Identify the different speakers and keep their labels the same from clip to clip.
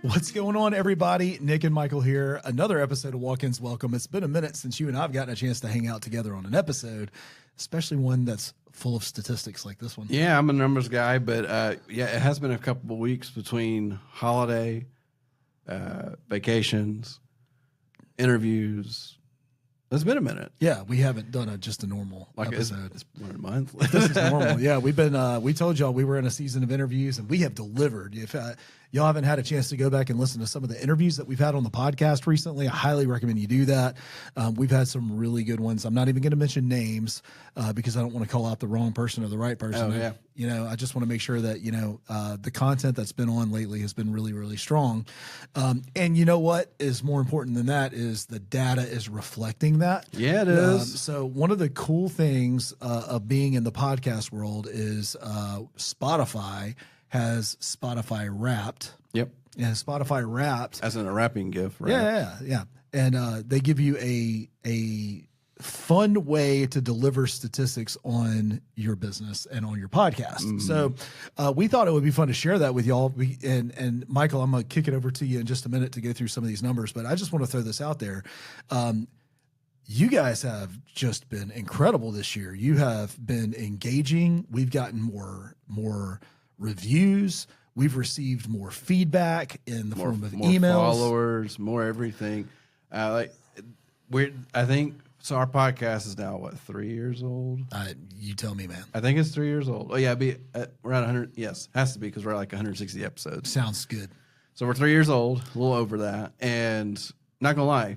Speaker 1: What's going on, everybody? Nick and Michael here. Another episode of Walk-Ins Welcome. It's been a minute since you and I have gotten a chance to hang out together on an episode, especially one that's full of statistics like this one.
Speaker 2: Yeah, I'm a numbers guy, but yeah, it has been a couple of weeks between holiday, vacations, interviews. It's been a minute.
Speaker 1: Yeah, we haven't done just a normal episode.
Speaker 2: It's been a month.
Speaker 1: This is normal. Yeah, we've been. We told y'all we were in a season of interviews, and we have delivered. If y'all haven't had a chance to go back and listen to some of the interviews that we've had on the podcast recently, I highly recommend you do that. We've had some really good ones. I'm not even going to mention names because I don't want to call out the wrong person or the right person.
Speaker 2: Oh, yeah.
Speaker 1: You know, I just want to make sure that, you know, the content that's been on lately has been really, really strong. And you know what is more important than that is the data is reflecting that.
Speaker 2: Yeah, it is.
Speaker 1: So one of the cool things of being in the podcast world is Spotify has Spotify Wrapped.
Speaker 2: Yep.
Speaker 1: And Spotify Wrapped.
Speaker 2: As in a wrapping gift, right?
Speaker 1: Yeah. And they give you a fun way to deliver statistics on your business and on your podcast.
Speaker 2: Mm-hmm.
Speaker 1: So we thought it would be fun to share that with y'all. And Michael, I'm going to kick it over to you in just a minute to go through some of these numbers, but I just want to throw this out there. You guys have just been incredible this year. You have been engaging. We've gotten more reviews. We've received more feedback in the form of emails,
Speaker 2: followers, more everything. I think so. Our podcast is now what, 3 years old?
Speaker 1: You tell me, man.
Speaker 2: I think it's 3 years old. Oh yeah, we're at 100. Yes, has to be because we're at like 160 episodes.
Speaker 1: Sounds good.
Speaker 2: So we're 3 years old, a little over that, and not gonna lie,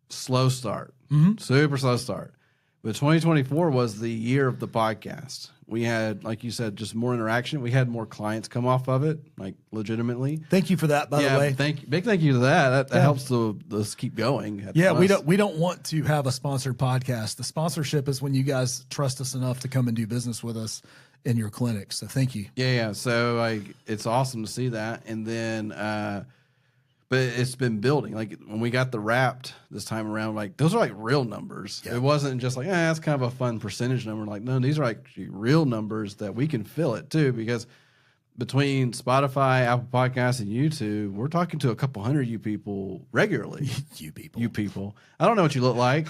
Speaker 2: slow start, super slow start. But 2024 was the year of the podcast. We had, like you said, just more interaction. We had more clients come off of it, like legitimately.
Speaker 1: Thank you for that, by the way.
Speaker 2: Big thank you to that. That helps us keep going.
Speaker 1: Yeah, we don't want to have a sponsored podcast. The sponsorship is when you guys trust us enough to come and do business with us in your clinic. So thank you.
Speaker 2: Yeah. So like, it's awesome to see that, and then. But it's been building. Like when we got the Wrapped this time around, like those are like real numbers. Yeah. It wasn't just like, that's kind of a fun percentage number. Like, no, these are like real numbers that we can fill it too. Because between Spotify, Apple Podcasts, and YouTube, we're talking to a couple hundred you people regularly. You people. I don't know what you look like,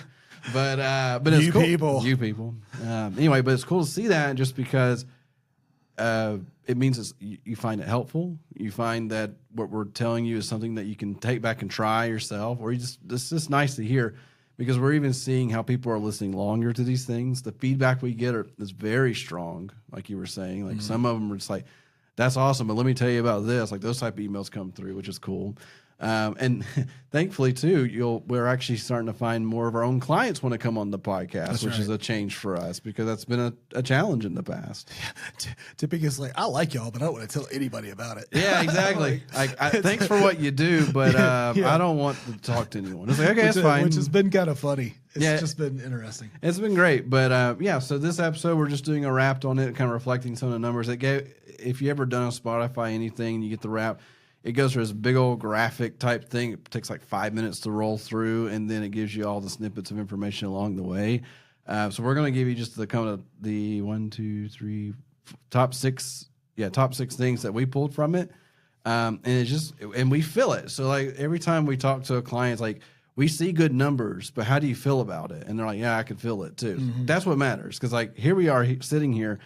Speaker 2: but it's cool. You people. Anyway, but it's cool to see that just because. It means you find it helpful. You find that what we're telling you is something that you can take back and try yourself, or it's just nice to hear because we're even seeing how people are listening longer to these things. The feedback we get is very strong, like you were saying. Like some of them are just like, that's awesome, but let me tell you about this. Like those type of emails come through, which is cool. And thankfully too, we're actually starting to find more of our own clients want to come on the podcast, which is a change for us because that's been a challenge in the past.
Speaker 1: Typically, it's like, I like y'all, but I don't want to tell anybody about it.
Speaker 2: Yeah, exactly. Thanks for what you do, but I don't want to talk to anyone. It's like, okay, that's fine.
Speaker 1: Which has been kind of funny. It's just been interesting.
Speaker 2: It's been great. But so this episode, we're just doing a Wrapped on it, kind of reflecting some of the numbers. If you ever done on Spotify anything, you get the Wrap. It goes through this big old graphic type thing. It takes like 5 minutes to roll through, and then it gives you all the snippets of information along the way. So we're going to give you just the kind of the top six things that we pulled from it. And we feel it. So like every time we talk to a client, it's like we see good numbers, but how do you feel about it? And they're like, yeah, I can feel it too. Mm-hmm. That's what matters. Cause like here we are sitting here.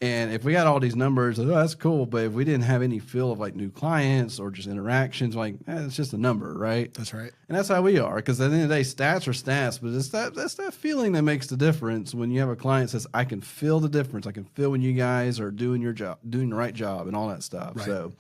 Speaker 2: And if we got all these numbers, that's cool. But if we didn't have any feel of like new clients or just interactions, like it's just a number, right?
Speaker 1: That's right.
Speaker 2: And that's how we are. Because at the end of the day, stats are stats, but that's that feeling that makes the difference when you have a client that says, I can feel the difference. I can feel when you guys are doing your job, doing the right job, and all that stuff. Right. So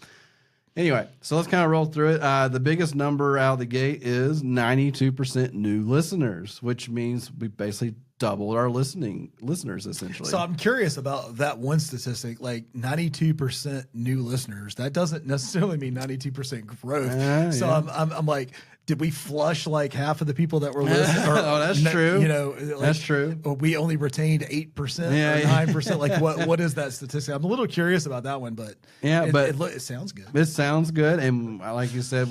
Speaker 2: anyway, so let's kind of roll through it. The biggest number out of the gate is 92% new listeners, which means we basically doubled our listeners essentially.
Speaker 1: So I'm curious about that one statistic, like 92% new listeners. That doesn't necessarily mean 92% growth. So yeah. I'm like, did we flush like half of the people that were listening?
Speaker 2: Oh, that's true.
Speaker 1: You know, like, that's true. We only retained 8% or 9%. Like what is that statistic? I'm a little curious about that one, but it sounds good.
Speaker 2: It sounds good, and like you said,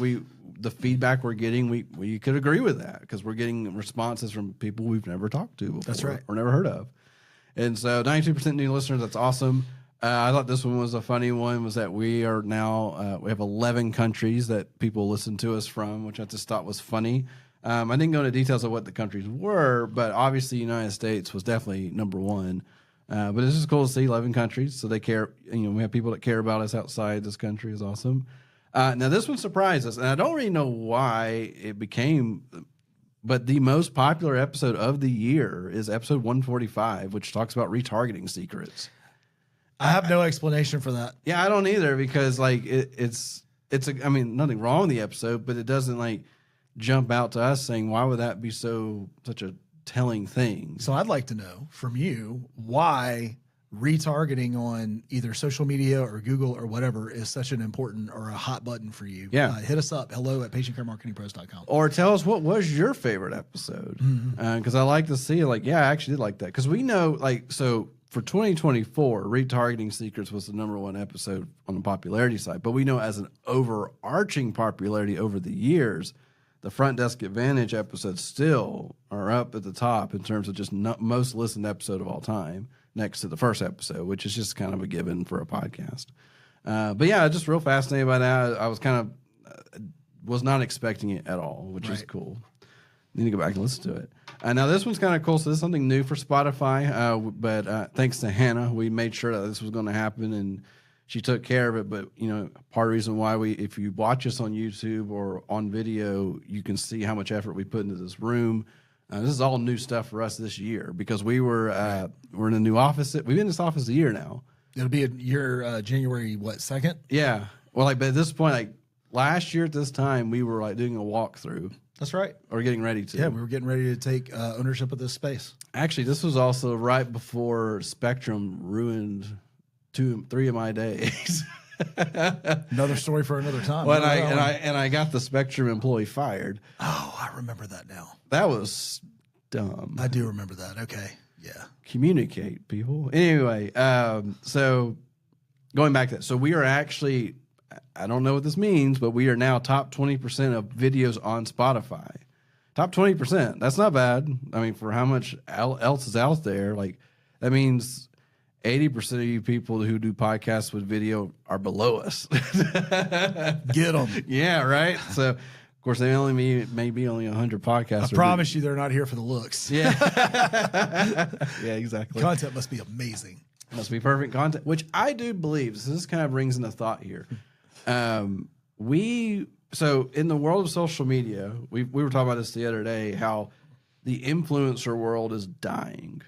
Speaker 2: the feedback we're getting, we could agree with that because we're getting responses from people we've never talked to before.
Speaker 1: That's right.
Speaker 2: Or never heard of. And so 92% new listeners, that's awesome. I thought this one was a funny one. Was that we are now we have 11 countries that people listen to us from, which I just thought was funny. I didn't go into details of what the countries were, but obviously the United States was definitely number one. But it's just cool to see 11 countries. So they care. You know, we have people that care about us outside this country. Is awesome. Now this one surprised us, and I don't really know why it became. But the most popular episode of the year is episode 145, which talks about retargeting secrets.
Speaker 1: I have no explanation for that.
Speaker 2: Yeah, I don't either, because like it's I mean, nothing wrong with the episode, but it doesn't like jump out to us saying, why would that be such a telling thing?
Speaker 1: So I'd like to know from you why retargeting on either social media or Google or whatever is such an important or a hot button for you.
Speaker 2: Yeah.
Speaker 1: Hit us up. hello@patientcaremarketingpros.com.
Speaker 2: Or tell us what was your favorite episode. Because I like to see, like, yeah, I actually did like that. Because we know, like, so for 2024, retargeting secrets was the #1 episode on the popularity side. But we know as an overarching popularity over the years, the Front Desk Advantage episodes still are up at the top in terms of just most listened episode of all time, next to the first episode, which is just kind of a given for a podcast. But yeah, just real fascinated by that. I was kind of was not expecting it at all, which is cool. Need to go back and listen to it. Now this one's kind of cool. So this is something new for Spotify, but thanks to Hannah, we made sure that this was going to happen, and she took care of it. But you know, part of the reason why if you watch us on YouTube or on video, you can see how much effort we put into this room. This is all new stuff for us this year, because we're in a new office. We've been in this office a year now.
Speaker 1: It'll be a year, January, 2nd?
Speaker 2: Yeah. Well, like, but at this point, like last year at this time, we were like doing a walkthrough.
Speaker 1: That's right.
Speaker 2: Or getting ready to.
Speaker 1: Yeah, we were getting ready to take ownership of this space.
Speaker 2: Actually, this was also right before Spectrum ruined 3 of my days.
Speaker 1: Another story for another time.
Speaker 2: Well, I got the Spectrum employee fired.
Speaker 1: Oh, I remember that now.
Speaker 2: That was dumb.
Speaker 1: I do remember that. Okay. Yeah.
Speaker 2: Communicate, people. Anyway, so going back to that. So we are actually, I don't know what this means, but we are now top 20% of videos on Spotify. Top 20%. That's not bad. I mean, for how much else is out there, like that means 80% of you people who do podcasts with video are below us.
Speaker 1: Get them.
Speaker 2: Yeah, right. So, of course, they maybe only 100 podcasts.
Speaker 1: I promise you, they're not here for the looks.
Speaker 2: Yeah. Yeah, exactly.
Speaker 1: Content must be amazing.
Speaker 2: Must be perfect content, which I do believe. So this kind of brings in a thought here. So in the world of social media, we were talking about this the other day, how the influencer world is dying.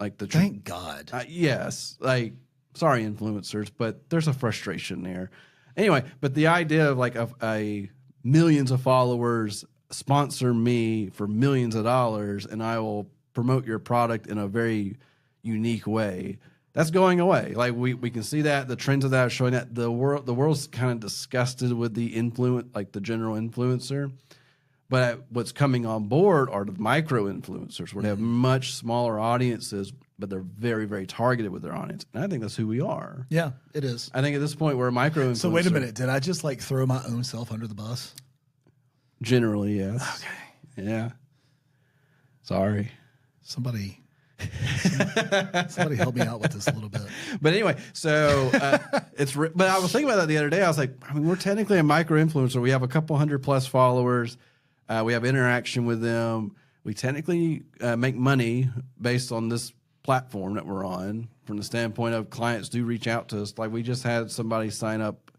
Speaker 2: Like
Speaker 1: thank God.
Speaker 2: Yes. Like, sorry, influencers, but there's a frustration there. Anyway, but the idea of like a millions of followers sponsor me for millions of dollars, and I will promote your product in a very unique way. That's going away. Like we can see that the trends of that are showing that the world's kind of disgusted with the like the general influencer. But what's coming on board are the micro influencers, where they have much smaller audiences, but they're very, very targeted with their audience. And I think that's who we are.
Speaker 1: Yeah, it is.
Speaker 2: I think at this point we're a micro influencer.
Speaker 1: So wait a minute. Did I just like throw my own self under the bus?
Speaker 2: Generally, yes.
Speaker 1: Okay.
Speaker 2: Yeah. Sorry.
Speaker 1: Somebody help me out with this a little bit.
Speaker 2: But anyway, so but I was thinking about that the other day. I was like, I mean, we're technically a micro influencer. We have a couple 100+ followers. We have interaction with them. We technically make money based on this platform that we're on, from the standpoint of clients do reach out to us. Like we just had somebody sign up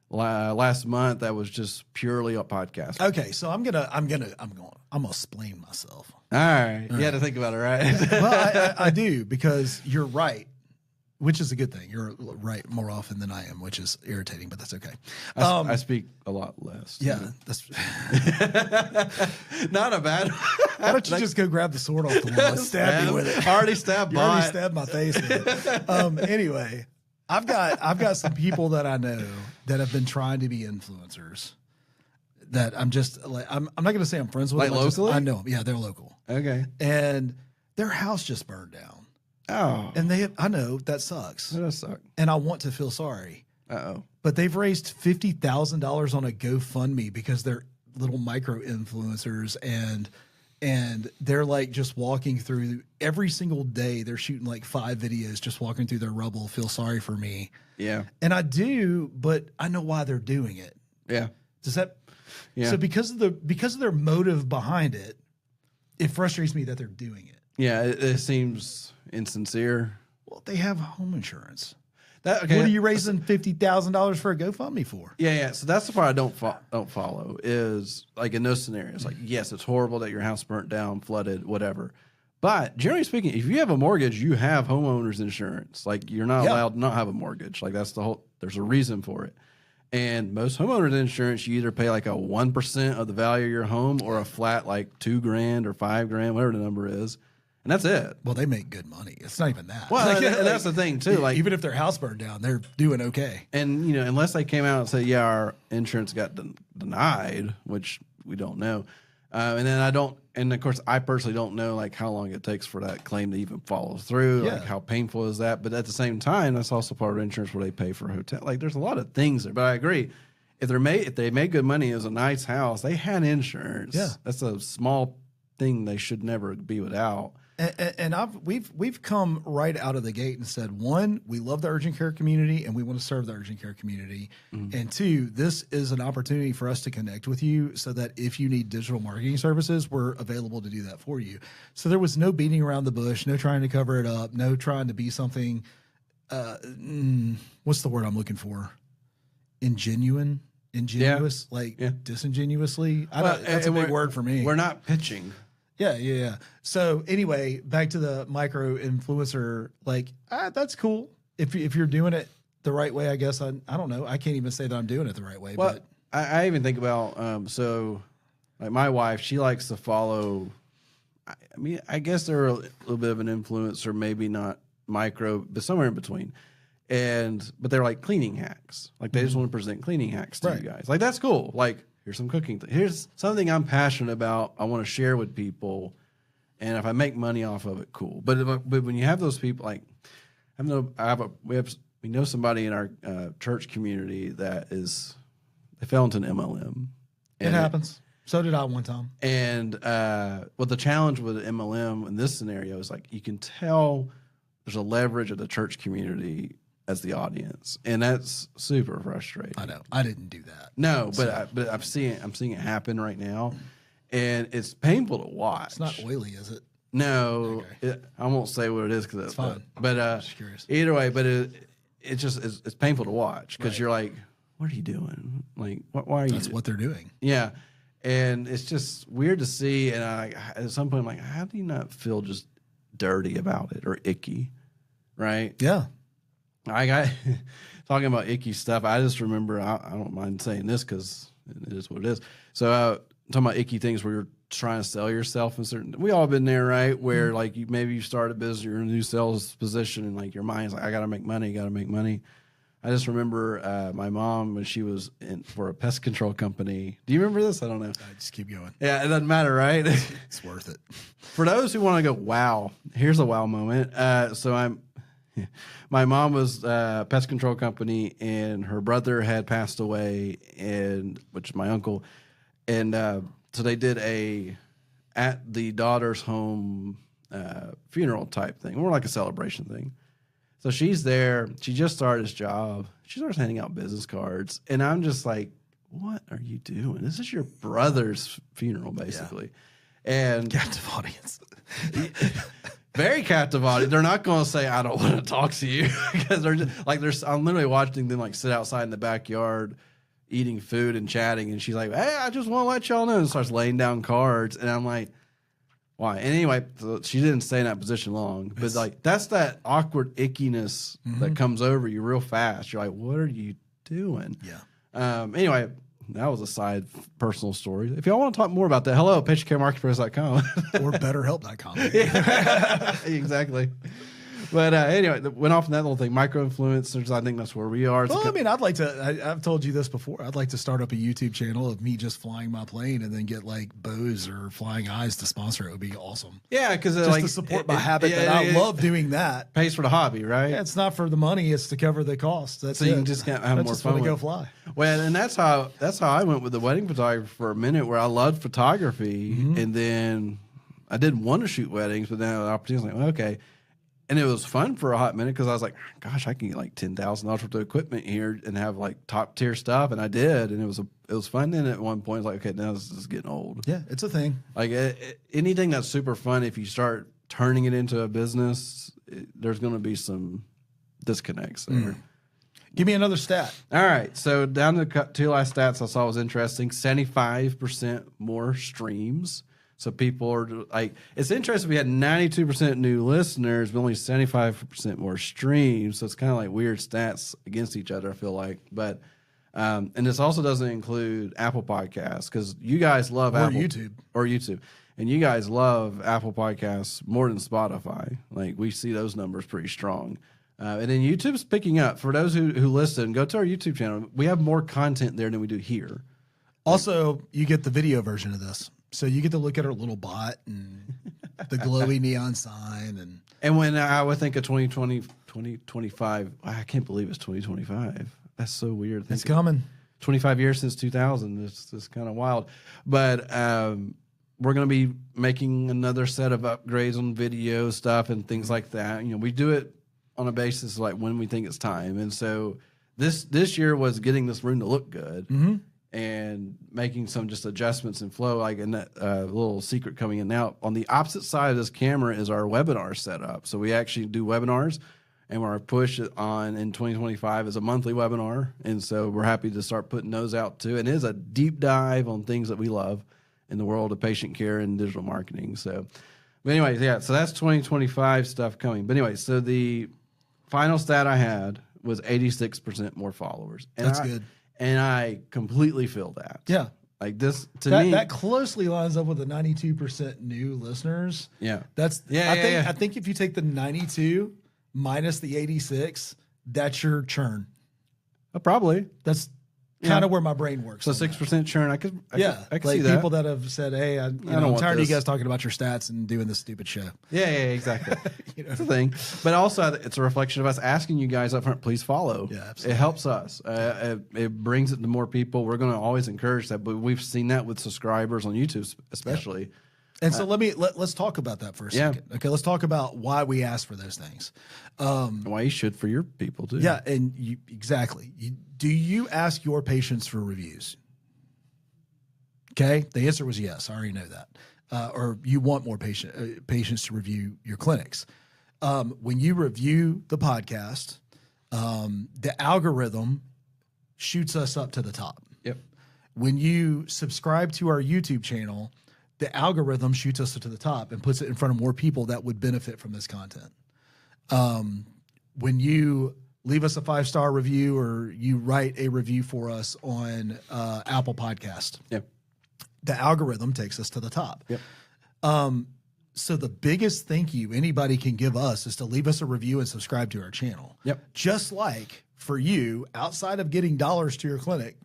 Speaker 2: last month that was just purely a podcast.
Speaker 1: Okay, so I'm gonna explain myself.
Speaker 2: All right, you had to think about it, right?
Speaker 1: Well, I do, because you're right, which is a good thing. You're right more often than I am, which is irritating, but that's okay.
Speaker 2: I speak a lot less.
Speaker 1: Yeah, that's
Speaker 2: not a bad.
Speaker 1: Why don't you just go grab the sword off the wall and stab me with it?
Speaker 2: I already stabbed.
Speaker 1: You already stabbed my face with it. Anyway, I've got some people that I know that have been trying to be influencers. That I'm just like I'm not going to say I'm friends with.
Speaker 2: Like
Speaker 1: them.
Speaker 2: locally?
Speaker 1: I know. Yeah, they're local.
Speaker 2: Okay.
Speaker 1: And their house just burned down.
Speaker 2: Oh.
Speaker 1: And I know that sucks.
Speaker 2: That does suck.
Speaker 1: And I want to feel sorry.
Speaker 2: Uh-oh.
Speaker 1: But they've raised $50,000 on a GoFundMe because they're little micro influencers, and and they're like just walking through every single day. They're shooting like 5 videos, just walking through their rubble. Feel sorry for me.
Speaker 2: Yeah.
Speaker 1: And I do, but I know why they're doing it.
Speaker 2: Yeah.
Speaker 1: Does that?
Speaker 2: Yeah.
Speaker 1: So because of their motive behind it, it frustrates me that they're doing it.
Speaker 2: Yeah. It seems insincere.
Speaker 1: Well, they have home insurance.
Speaker 2: Okay.
Speaker 1: What are you raising $50,000 for a GoFundMe for?
Speaker 2: Yeah. So that's the part I don't follow is like in those scenarios, like, yes, it's horrible that your house burnt down, flooded, whatever. But generally speaking, if you have a mortgage, you have homeowners insurance. Like you're not allowed to not have a mortgage. Like that's there's a reason for it. And most homeowners insurance, you either pay like a 1% of the value of your home or a flat like $2,000 or $5,000, whatever the number is. And that's it.
Speaker 1: Well, they make good money. It's not even that.
Speaker 2: Well, and that's the thing too. Like
Speaker 1: even if their house burned down, they're doing okay.
Speaker 2: And unless they came out and said, "Yeah, our insurance got denied," which we don't know. And then and of course, I personally don't know like how long it takes for that claim to even follow through.
Speaker 1: Yeah.
Speaker 2: Like how painful is that? But at the same time, that's also part of insurance where they pay for a hotel. Like there's a lot of things there. But I agree. If they made good money, it was a nice house. They had insurance.
Speaker 1: Yeah,
Speaker 2: that's a small thing they should never be without.
Speaker 1: And we've come right out of the gate and said, one, we love the urgent care community and we want to serve the urgent care community. Mm-hmm. And two, this is an opportunity for us to connect with you so that if you need digital marketing services, we're available to do that for you. So there was no beating around the bush, no trying to cover it up, no trying to be something, what's the word I'm looking for? Ingenuous, disingenuously. That's a big word for me.
Speaker 2: We're not pitching.
Speaker 1: Yeah. So anyway, back to the micro influencer, like that's cool. If you're doing it the right way, I guess I don't know. I can't even say that I'm doing it the right way.
Speaker 2: Well,
Speaker 1: but
Speaker 2: I even think about, so like my wife, she likes to follow, I mean, I guess they're a little bit of an influencer, maybe not micro, but somewhere in between. But they're like cleaning hacks. Like they just want to present cleaning hacks to you guys. Like that's cool. Like, here's some cooking. Here's something I'm passionate about. I want to share with people, and if I make money off of it, cool. But when you have those people, like we know somebody in our church community that they fell into an MLM.
Speaker 1: It happens. So did I one time.
Speaker 2: And what the challenge with MLM in this scenario is like you can tell there's a leverage of the church community as the audience, and that's super frustrating. I
Speaker 1: know. I didn't do that.
Speaker 2: No, but I'm seeing it happen right now, and it's painful to watch.
Speaker 1: It's not oily, is it?
Speaker 2: No, okay. I won't say what it is because it's
Speaker 1: fine.
Speaker 2: But
Speaker 1: I'm just curious.
Speaker 2: Either way, but it's painful to watch because you're like, what are you doing? Like, why are you?
Speaker 1: That's what they're doing.
Speaker 2: Yeah, and it's just weird to see. And at some point, I'm like, how do you not feel just dirty about it or icky, right?
Speaker 1: Yeah.
Speaker 2: I got talking about icky stuff. I just remember, I don't mind saying this because it is what it is. So talking about icky things where you're trying to sell yourself in certain, we all been there, right? Where like maybe you start a business, you're in a new sales position and like your mind's like, I got to make money. I just remember my mom when she was for a pest control company. Do you remember this? I don't know.
Speaker 1: Just keep going.
Speaker 2: Yeah, it doesn't matter, right?
Speaker 1: It's worth it.
Speaker 2: For those who want to go, wow, here's a wow moment. My mom was a pest control company, and her brother had passed away, which is my uncle. And so they did at the daughter's home funeral type thing, more like a celebration thing. So she's there. She just started this job. She starts handing out business cards, and I'm just like, "What are you doing? This is your brother's funeral, basically." Yeah. And
Speaker 1: captive audience.
Speaker 2: Very captive audience. They're not going to say, I don't want to talk to you because they're just like, I'm literally watching them like sit outside in the backyard eating food and chatting. And she's like, hey, I just want to let y'all know, and starts laying down cards. And I'm like, why? And anyway, so she didn't stay in that position long, but like, that's that awkward ickiness that comes over you real fast. You're like, what are you doing?
Speaker 1: Yeah.
Speaker 2: Anyway, that was a side personal story. If y'all want to talk more about that, hello, PatriotCareMarketplace.com.
Speaker 1: Or BetterHelp.com.
Speaker 2: Exactly. But anyway, went off on that little thing. Micro-influencers, I think that's where we are.
Speaker 1: Well, I mean, I'd like to, I've told you this before, I'd like to start up a YouTube channel of me just flying my plane and then get like Bose or Flying Eyes to sponsor it. Would be awesome.
Speaker 2: Yeah, because
Speaker 1: just like, to support my habit I love doing that.
Speaker 2: Pays for the hobby, right?
Speaker 1: Yeah, it's not for the money, it's to cover the cost. That's
Speaker 2: so you can just have more
Speaker 1: just
Speaker 2: fun.
Speaker 1: Go fly.
Speaker 2: Well, and that's how I went with the wedding photographer for a minute, where I loved photography, and then I did want to shoot weddings, but then the opportunity was like, well, okay. And it was fun for a hot minute because I was like, gosh, I can get like $10,000 worth of equipment here and have like top tier stuff. And I did. And it was fun. Then at one point, it's like, okay, now this is getting old.
Speaker 1: Yeah, it's a thing.
Speaker 2: Like anything that's super fun, if you start turning it into a business, there's going to be some disconnects there.
Speaker 1: Give me another stat.
Speaker 2: All right. So down to the two last stats I saw was interesting. 75% more streams. So people are like, it's interesting. We had 92% new listeners, but only 75% more streams. So it's kind of like weird stats against each other, I feel like. But, and this also doesn't include Apple Podcasts because you guys love Apple. YouTube. And you guys love Apple Podcasts more than Spotify. Like we see those numbers pretty strong. And then YouTube's picking up. For those who listen, go to our YouTube channel. We have more content there than we do here.
Speaker 1: Also, you get the video version of this. So you get to look at our little bot and the glowy neon sign.
Speaker 2: And when I would think of 2025, I can't believe it's 2025. That's so weird.
Speaker 1: It's coming.
Speaker 2: 25 years since 2000. It's kind of wild. But we're going to be making another set of upgrades on video stuff and things like that. You know, we do it on a basis like when we think it's time. And so this year was getting this room to look good. And making some just adjustments in flow, like in that little secret coming in now. On the opposite side of this camera is our webinar setup. So we actually do webinars, and our push on in 2025 is a monthly webinar. And so we're happy to start putting those out too. And it is a deep dive on things that we love in the world of patient care and digital marketing. So, but anyways, yeah, so that's 2025 stuff coming. But anyway, so the final stat I had was 86% more followers. And
Speaker 1: that's good. And
Speaker 2: I completely feel that.
Speaker 1: Yeah.
Speaker 2: Like this, to
Speaker 1: me.
Speaker 2: That
Speaker 1: closely lines up with the 92% new listeners.
Speaker 2: Yeah.
Speaker 1: I think if you take the 92 minus the 86, that's your churn.
Speaker 2: Probably.
Speaker 1: That's kind of where my brain works.
Speaker 2: So 6% churn. I could
Speaker 1: like
Speaker 2: see that.
Speaker 1: People that have said, hey, I'm tired of you guys talking about your stats and doing this stupid show.
Speaker 2: Yeah, exactly. That's the thing. But also, it's a reflection of us asking you guys up front, please follow.
Speaker 1: Yeah, absolutely.
Speaker 2: It helps us. It brings it to more people. We're going to always encourage that, but we've seen that with subscribers on YouTube, especially.
Speaker 1: Yep. And so let's talk about that for a second. Okay, let's talk about why we ask for those things.
Speaker 2: Why you should for your people too.
Speaker 1: Yeah, and do you ask your patients for reviews? Okay, the answer was yes. I already know that. Or you want more patients to review your clinics. When you review the podcast, the algorithm shoots us up to the top.
Speaker 2: Yep.
Speaker 1: When you subscribe to our YouTube channel, the algorithm shoots us to the top and puts it in front of more people that would benefit from this content. When you leave us a 5-star review or you write a review for us on Apple Podcast, the algorithm takes us to the top. So the biggest thank you anybody can give us is to leave us a review and subscribe to our channel. Just like for you, outside of getting dollars to your clinic,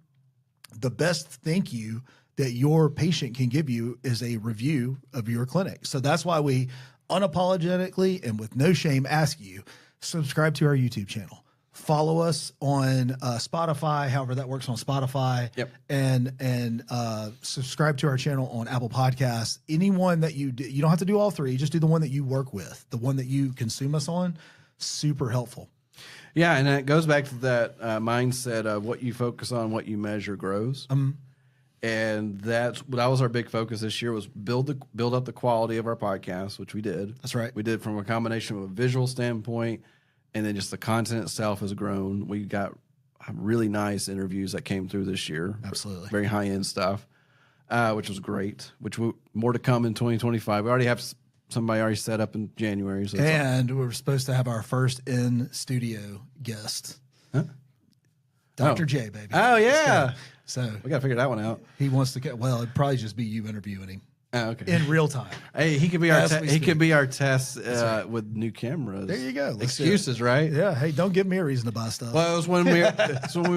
Speaker 1: the best thank you that your patient can give you is a review of your clinic. So that's why we unapologetically and with no shame ask you, subscribe to our YouTube channel. Follow us on Spotify, however that works on Spotify, and subscribe to our channel on Apple Podcasts. Anyone that you don't have to do all three, just do the one that you work with, the one that you consume us on. Super helpful.
Speaker 2: Yeah, and it goes back to that mindset of what you focus on, what you measure grows. And that was our big focus this year was build up the quality of our podcast, which we did.
Speaker 1: That's right.
Speaker 2: We did from a combination of a visual standpoint, and then just the content itself has grown. We got really nice interviews that came through this year.
Speaker 1: Absolutely.
Speaker 2: Very high-end stuff, which was great, more to come in 2025. We already have somebody already set up in January. So
Speaker 1: and we're supposed to have our first in-studio guest. Dr. J, baby.
Speaker 2: Oh, yeah.
Speaker 1: So
Speaker 2: we got to figure that one out.
Speaker 1: He wants to get, it'd probably just be you interviewing him.
Speaker 2: Oh, okay.
Speaker 1: In real time.
Speaker 2: Hey, he could be our test with new cameras.
Speaker 1: There you go.
Speaker 2: Excuses, right?
Speaker 1: Yeah. Hey, don't give me a reason to buy stuff.
Speaker 2: Well, it was when we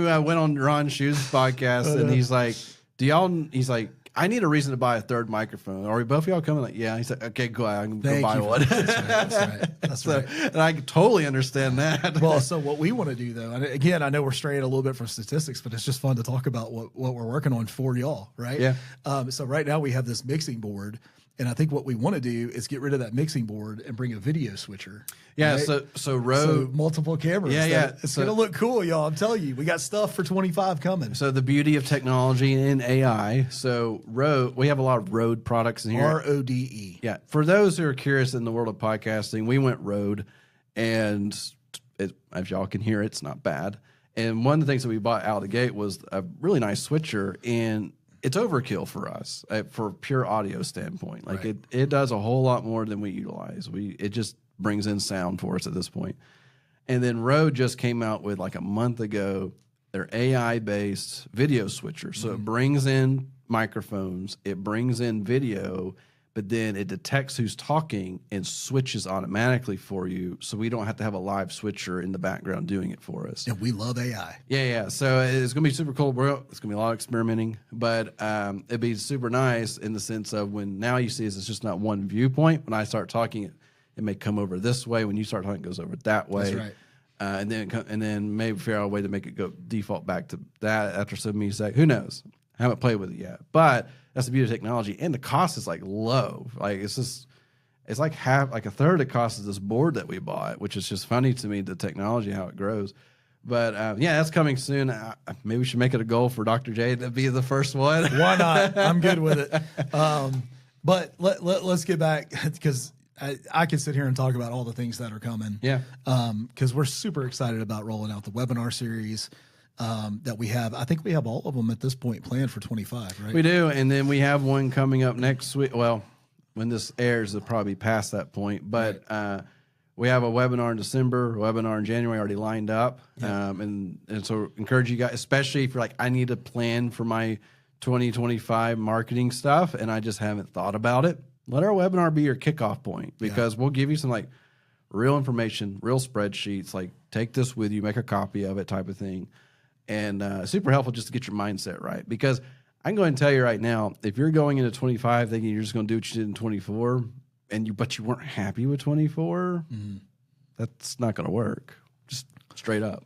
Speaker 2: went on Ron Shue's podcast, and he's like, he's like, I need a reason to buy a third microphone. Are we both of y'all coming? Like, yeah. He said, okay, go ahead. I can go buy one.
Speaker 1: That's right.
Speaker 2: And I totally understand that.
Speaker 1: Well, so what we want to do, though, and again, I know we're straying a little bit from statistics, but it's just fun to talk about what we're working on for y'all, right?
Speaker 2: Yeah.
Speaker 1: So right now we have this mixing board, And I think what we want to do is get rid of that mixing board and bring a video switcher.
Speaker 2: Yeah,
Speaker 1: right?
Speaker 2: so Rode.
Speaker 1: So multiple cameras.
Speaker 2: Yeah.
Speaker 1: It's going to look cool, y'all. I'm telling you. We got stuff for 25 coming.
Speaker 2: So the beauty of technology and AI. So Rode, we have a lot of Rode products in here.
Speaker 1: RODE.
Speaker 2: Yeah. For those who are curious in the world of podcasting, we went Rode, and as y'all can hear, it's not bad. And one of the things that we bought out of the gate was a really nice switcher, and it's overkill for us for pure audio standpoint. Like
Speaker 1: right.
Speaker 2: it does a whole lot more than we utilize. It just brings in sound for us at this point. And then Rode just came out with like a month ago their AI based video switcher. So it brings in microphones, it brings in video, but then it detects who's talking and switches automatically for you. So we don't have to have a live switcher in the background doing it for us.
Speaker 1: And we love AI.
Speaker 2: Yeah. So it's going to be super cool. It's going to be a lot of experimenting, but it'd be super nice in the sense of when now you see it's just not one viewpoint. When I start talking, it may come over this way. When you start talking, it goes over that way.
Speaker 1: That's right.
Speaker 2: And then maybe figure out a way to make it go default back to that after so many seconds. Who knows? I haven't played with it yet, but that's the beauty of technology, and the cost is like low. Like it's like a third of the cost of this board that we bought, which is just funny to me, the technology, how it grows. But yeah, that's coming soon. Maybe we should make it a goal for Dr. J to be the first one.
Speaker 1: Why not? I'm good with it. But let's get back, because I could sit here and talk about all the things that are coming.
Speaker 2: Yeah.
Speaker 1: Because we're super excited about rolling out the webinar series that we have. I think we have all of them at this point planned for 25, right?
Speaker 2: We do. And then we have one coming up next week. Well, when this airs, it'll probably be past that point. But we have a webinar in December, a webinar in January already lined up. Yeah. And so encourage you guys, especially if you're like, I need a plan for my 2025 marketing stuff and I just haven't thought about it. Let our webinar be your kickoff point, because we'll give you some like real information, real spreadsheets, like take this with you, make a copy of it type of thing. And super helpful just to get your mindset right. Because I can go ahead and tell you right now, if you're going into 25 thinking you're just going to do what you did in 24, but you weren't happy with 24, that's not going to work. Just straight up.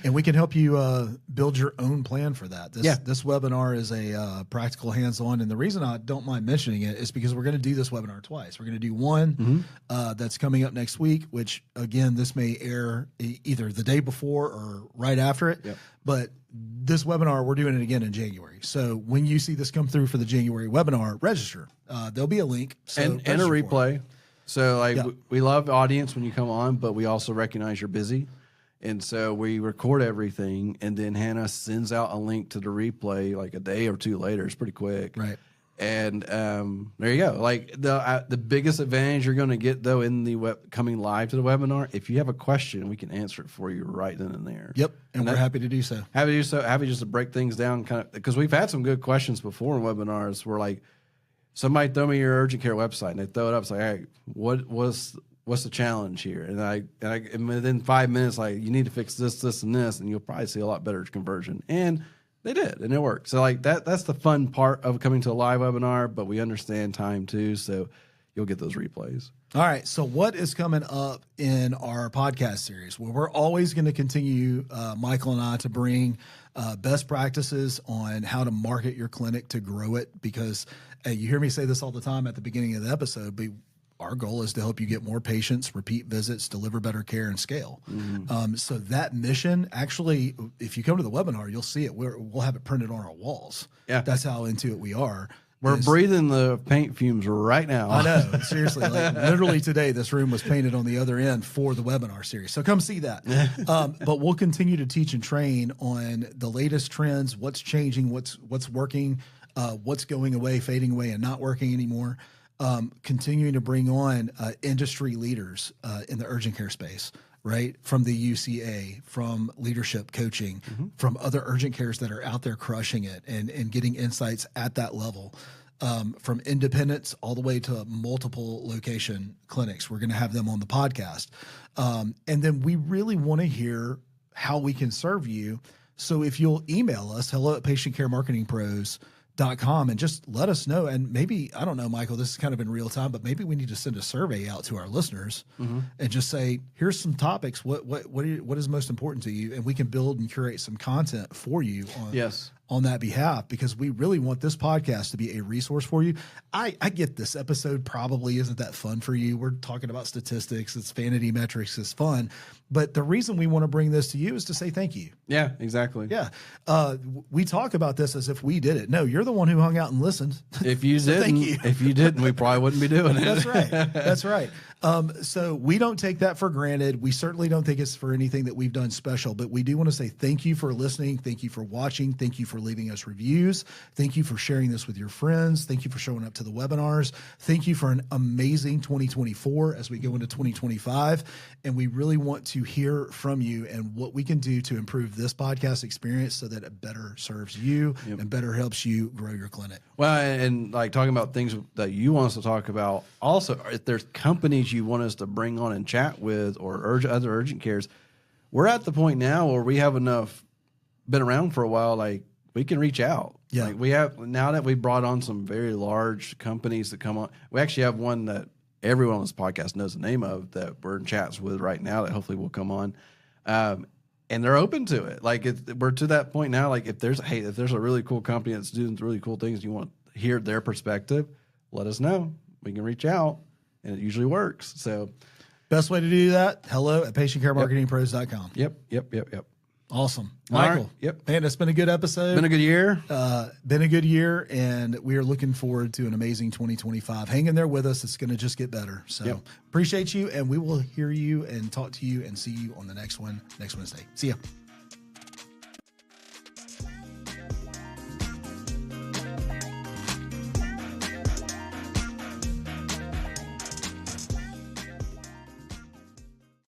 Speaker 1: And we can help you build your own plan for that. This webinar is a practical hands-on. And the reason I don't mind mentioning it is because we're going to do this webinar twice. We're going to do one that's coming up next week, which, again, this may air either the day before or right after it. Yep. But this webinar, we're doing it again in January. So when you see this come through for the January webinar, register. There'll be a link. So
Speaker 2: and a replay. So we love audience when you come on, but we also recognize you're busy. And so we record everything, and then Hannah sends out a link to the replay like a day or two later. It's pretty quick.
Speaker 1: Right.
Speaker 2: And there you go. Like the biggest advantage you're going to get, though, in the coming live to the webinar, if you have a question, we can answer it for you right then and there.
Speaker 1: Yep. And we're happy to do so.
Speaker 2: Happy to do so. Happy just to break things down, kind of, because we've had some good questions before in webinars where, like, somebody throw me your urgent care website, and they throw it up. It's like, hey, what's the challenge here? And within 5 minutes, like, you need to fix this, this, and this, and you'll probably see a lot better conversion. And they did, and it worked. So like that's the fun part of coming to a live webinar, but we understand time too, so you'll get those replays.
Speaker 1: All right. So what is coming up in our podcast series? Well, we're always going to continue, Michael and I, to bring best practices on how to market your clinic to grow it, because you hear me say this all the time at the beginning of the episode, but our goal is to help you get more patients, repeat visits, deliver better care, and scale. So that mission, actually, if you come to the webinar, you'll see it. We'll have it printed on our walls. Yeah, that's how into it we are.
Speaker 2: We're breathing the paint fumes right now.
Speaker 1: I know, seriously. Like, literally today, this room was painted on the other end for the webinar series. So come see that. But we'll continue to teach and train on the latest trends, what's changing, what's working, what's going away, fading away, and not working anymore. Continuing to bring on industry leaders in the urgent care space, right? From the UCA, from leadership coaching, from other urgent cares that are out there crushing it and getting insights at that level. From independents all the way to multiple location clinics. We're going to have them on the podcast. And then we really want to hear how we can serve you. So if you'll email us, hello@patientcaremarketingpros.com, and just let us know. And maybe, I don't know, Michael, this is kind of in real time, but maybe we need to send a survey out to our listeners and just say, here's some topics. What is most important to you? And we can build and curate some content for you on that behalf, because we really want this podcast to be a resource for you. I get this episode probably isn't that fun for you. We're talking about statistics. It's vanity metrics. It's fun. But the reason we want to bring this to you is to say thank you.
Speaker 2: Yeah, exactly.
Speaker 1: Yeah. We talk about this as if we did it. No, you're the one who hung out and listened.
Speaker 2: If you
Speaker 1: So
Speaker 2: didn't,
Speaker 1: thank you.
Speaker 2: if you didn't, we probably wouldn't be doing it.
Speaker 1: That's right. That's right. So we don't take that for granted. We certainly don't think it's for anything that we've done special, but we do want to say thank you for listening. Thank you for watching. Thank you for leaving us reviews. Thank you for sharing this with your friends. Thank you for showing up to the webinars. Thank you for an amazing 2024 as we go into 2025. And we really want to hear from you and what we can do to improve this podcast experience so that it better serves you and better helps you grow your clinic.
Speaker 2: Well, and like talking about things that you want us to talk about, also, if there's companies you want us to bring on and chat with or other urgent cares, we're at the point now where we have enough, been around for a while, like we can reach out.
Speaker 1: Yeah.
Speaker 2: Like we have, now that we brought on some very large companies that come on, we actually have one that everyone on this podcast knows the name of that we're in chats with right now that hopefully will come on. And they're open to it. Like we're to that point now. Like if there's a really cool company that's doing really cool things, you want to hear their perspective, let us know. We can reach out, and it usually works. So,
Speaker 1: best way to do that, hello@patientcaremarketingpros.com.
Speaker 2: Yep.
Speaker 1: Awesome.
Speaker 2: All right.
Speaker 1: Michael.
Speaker 2: Yep.
Speaker 1: Man, it's been a good episode.
Speaker 2: Been a good year.
Speaker 1: Been a good year, and we are looking forward to an amazing 2025. Hang in there with us. It's going to just get better. So appreciate you, and we will hear you and talk to you and see you on the next one next Wednesday. See ya.